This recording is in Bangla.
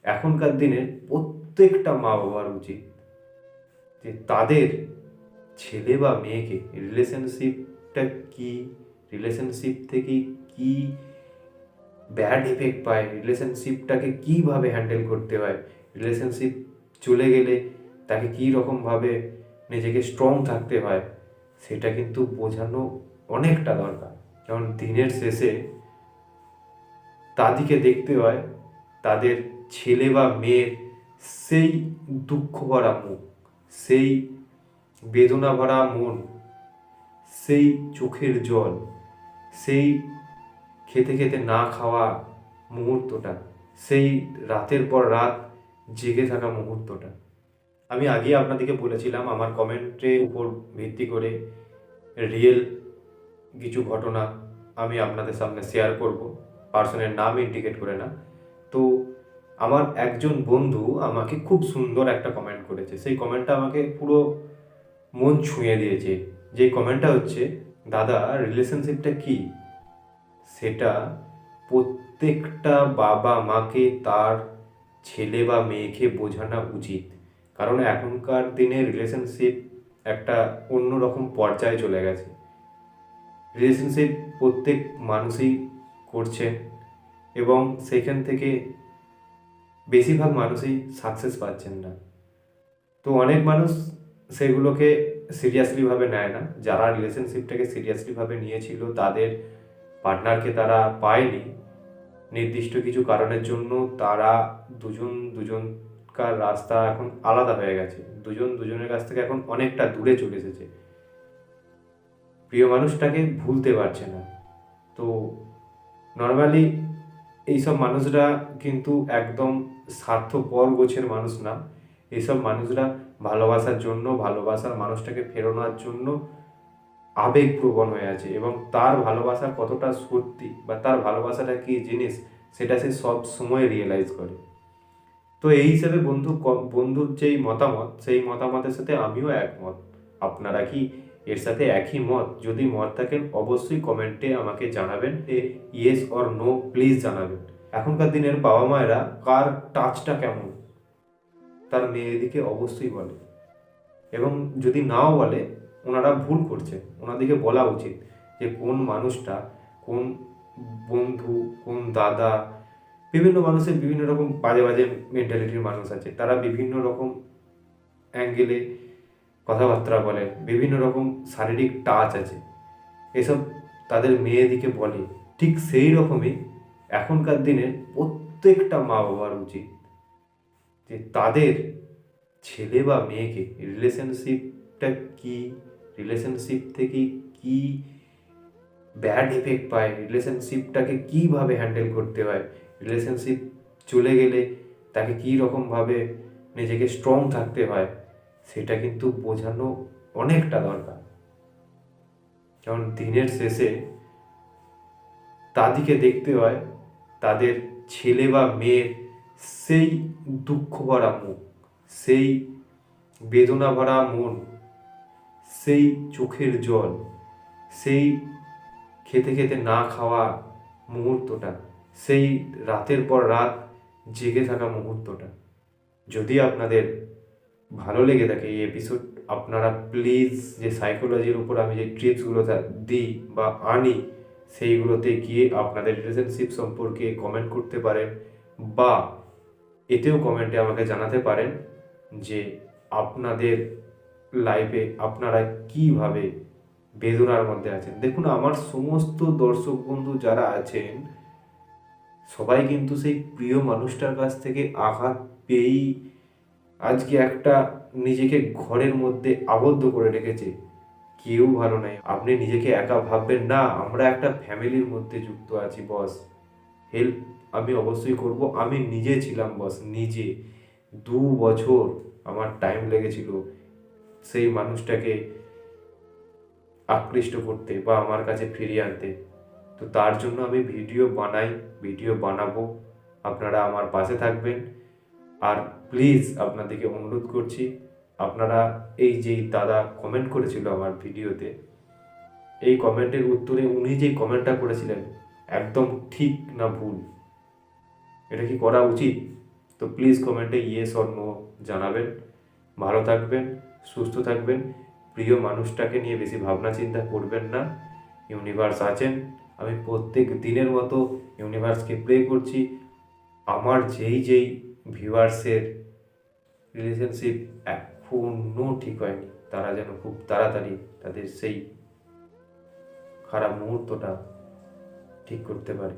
এখনকার দিনের প্রত্যেকটা মা বাবার উচিত যে তাদের ছেলে বা মেয়েকে রিলেশনশিপটা কি, রিলেশনশিপ থেকে কি ব্যাড এফেক্ট পায়, রিলেশনশিপটাকে কীভাবে হ্যান্ডেল করতে হয়, রিলেশনশিপ চলে গেলে তাকে কী রকমভাবে নিজেকে স্ট্রং থাকতে হয়, সেটা কিন্তু বোঝানো অনেকটা দরকার। কারণ দিনের শেষে তাদেরকে দেখতে হয় তাদের ছেলে বা মেয়ের সেই দুঃখ ভরা মুখ, সেই বেদনা ভরা মন, সেই চোখের জল, সেই খেতে খেতে না খাওয়া মুহূর্তটা, সেই রাতের পর রাত জেগে থাকা মুহূর্তটা। আমি আগেই আপনাদেরকে বলেছিলাম আমার কমেন্টের উপর ভিত্তি করে রিয়েল কিছু ঘটনা আমি আপনাদের সামনে শেয়ার করব, পার্সনের নাম ইন্ডিকেট করে না। তো আমার একজন বন্ধু আমাকে খুব সুন্দর একটা কমেন্ট করেছে, সেই কমেন্টটা আমাকে পুরো মন ছুঁয়ে দিয়েছে। যে কমেন্টটা হচ্ছে, দাদা রিলেশনশিপটা কি সেটা প্রত্যেকটা বাবা মাকে তার ছেলে বা মেয়েকে বোঝানো উচিত। কারণ এখনকার দিনে রিলেশনশিপ একটা অন্যরকম পর্যায়ে চলে গেছে। রিলেশনশিপ প্রত্যেক মানুষই করছে এবং সেখান থেকে বেশিরভাগ মানুষই সাকসেস পাচ্ছেন না। তো অনেক মানুষ সেগুলোকে সিরিয়াসলিভাবে নেয় না। যারা রিলেশনশিপটাকে সিরিয়াসলিভাবে নিয়েছিল তাদের পার্টনারকে তারা পায়নি, নির্দিষ্ট কিছু কারণের জন্য তারা দুজনকার রাস্তা এখন আলাদা হয়ে গেছে, দুজন দুজনের কাছ থেকে এখন অনেকটা দূরে চলে এসেছে, প্রিয় মানুষটাকে ভুলতে পারছে না। তো নর্মালি এইসব মানুষরা কিন্তু একদম স্বার্থপর গোছের মানুষ না। এইসব মানুষরা ভালোবাসার জন্য, ভালোবাসার মানুষটাকে ফেরানোর জন্য আবেগপ্রবণ হয়ে আছে এবং তার ভালোবাসা কতটা সত্যি বা তার ভালোবাসাটা কী জিনিস সেটা সে সব সময় রিয়েলাইজ করে। তো এই হিসেবে বন্ধুর যেই মতামত, সেই মতামতের সাথে আমিও একমত। আপনারা কি এর সাথে একই মত? যদি মত থাকেন অবশ্যই কমেন্টে আমাকে জানাবেন, ইয়েস অর নো প্লিজ জানাবেন। এখনকার দিনের বাবা মায়েরা কার টাচটা কেমন তার মেয়েদিকে অবশ্যই বলে, এবং যদি নাও বলে ওনারা ভুল করছে, ওনাদেরকে বলা উচিত যে কোন মানুষটা, কোন বন্ধু, কোন দাদা, বিভিন্ন মানুষের বিভিন্ন রকম বাজে বাজে মেন্টালিটির মানুষ আছে, তারা বিভিন্ন রকম অ্যাঙ্গেলে কথাবার্তা বলে, বিভিন্ন রকম শারীরিক টাচ আছে, এসব তাদের মেয়েদিকে বলে। ঠিক সেই রকমই এখনকার দিনের প্রত্যেকটা মা বাবার উচিত যে তাদের ছেলে বা মেয়েকে রিলেশনশিপটা কি, রিলেশনশিপ থেকে কি ব্যাড এফেক্ট পায়, রিলেশনশিপটাকে কীভাবে হ্যান্ডেল করতে হয়, রিলেশনশিপ চলে গেলে তাকে কী রকমভাবে নিজেকে স্ট্রং থাকতে হয়, সেটা কিন্তু বোঝানো অনেকটা দরকার। কারণ দিনের শেষে তাদেরকে দেখতে হয় তাদের ছেলে বা মেয়ের সেই দুঃখ ভরা মুখ, সেই বেদনা ভরা মন, সেই চোখের জল, সেই খেতে খেতে না খাওয়া মুহূর্তটা, সেই রাতের পর রাত জেগে থাকা মুহূর্তটা। যদি আপনাদের ভালো লেগে থাকে এই এপিসোড, আপনারা প্লিজ যে সাইকোলজির উপর আমি যে ট্রিপসগুলো দিই বা আনি সেইগুলোতে গিয়ে আপনাদের রিলেশনশিপ সম্পর্কে কমেন্ট করতে পারেন, বা এতেও কমেন্টে আমাকে জানাতে পারেন যে আপনাদের লাইফে আপনারা কীভাবে বেদনার মধ্যে আছেন। দেখুন, আমার সমস্ত দর্শক বন্ধু যারা আছেন সবাই কিন্তু সেই প্রিয় মানুষটার কাছ থেকে আঘাত পেয়েই আজকে একটা নিজেকে ঘরের মধ্যে আবদ্ধ করে রেখেছে। কেউ ভালো নাই, আপনি নিজেকে একা ভাববেন না, আমরা একটা ফ্যামিলির মধ্যে যুক্ত আছি বস। হেল্প আমি অবশ্যই করব। আমি নিজে ছিলাম বস, নিজে 2 বছর আমার টাইম লেগেছিল সেই মানুষটাকে আকৃষ্ট করতে বা আমার কাছে ফিরিয়ে আনতে। তো তার জন্য আমি ভিডিও বানাই, ভিডিও বানাবো, আপনারা আমার পাশে থাকবেন। আর প্লিজ আপনাদেরকে অনুরোধ করছি, আপনারা এই যেই দাদা কমেন্ট করেছিল আমার ভিডিওতে, এই কমেন্টের উত্তরে উনি যেই কমেন্টটা করেছিলেন একদম ঠিক না ভুল, এটা কি করা উচিত? তো প্লিজ কমেন্টে ইয়েস অর নো জানাবেন। ভালো থাকবেন, সুস্থ থাকবেন, প্রিয় মানুষটাকে নিয়ে বেশি ভাবনা চিন্তা করবেন না। ইউনিভার্স আছেন, আমি প্রত্যেক দিনের মতো ইউনিভার্সকে প্রে করছি আমার যেই ভিউয়ার্সের রিলেশনশিপ এখনও ঠিক হয়নি, তারা যেন খুব তাড়াতাড়ি তাদের সেই খারাপ মুহূর্তটা ঠিক করতে পারে।